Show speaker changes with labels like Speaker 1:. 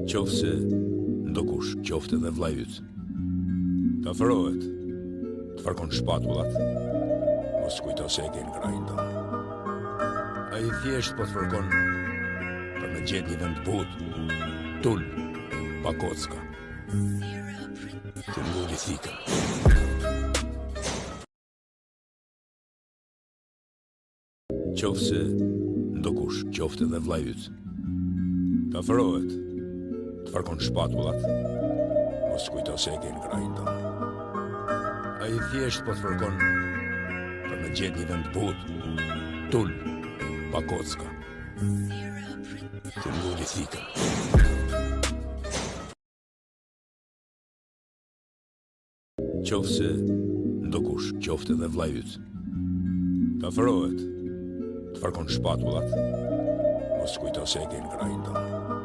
Speaker 1: Qofse ndokush qofte dhe vllai yt të afrohet, të fërkon shpatullat, mos kujto se e ke në krajin tonë. Ai thjesht po të fërkon për me gjetë një vend butë, tul, pa kocka, të ngulli thikën. Qofse ndokush qofte dhe vllai yt të afrohet, të fërkon shpatullat, mos kujto se e ke në krajin tonë. Ai thjesht po të fërkon për me gjetë një vend butë, tul, pa kocka, të ngulli thikën. Qofse ndokush qofte dhe vllai yt të afrohet, të fërkon shpatullat, mos kujto se e ke në krajin tonë.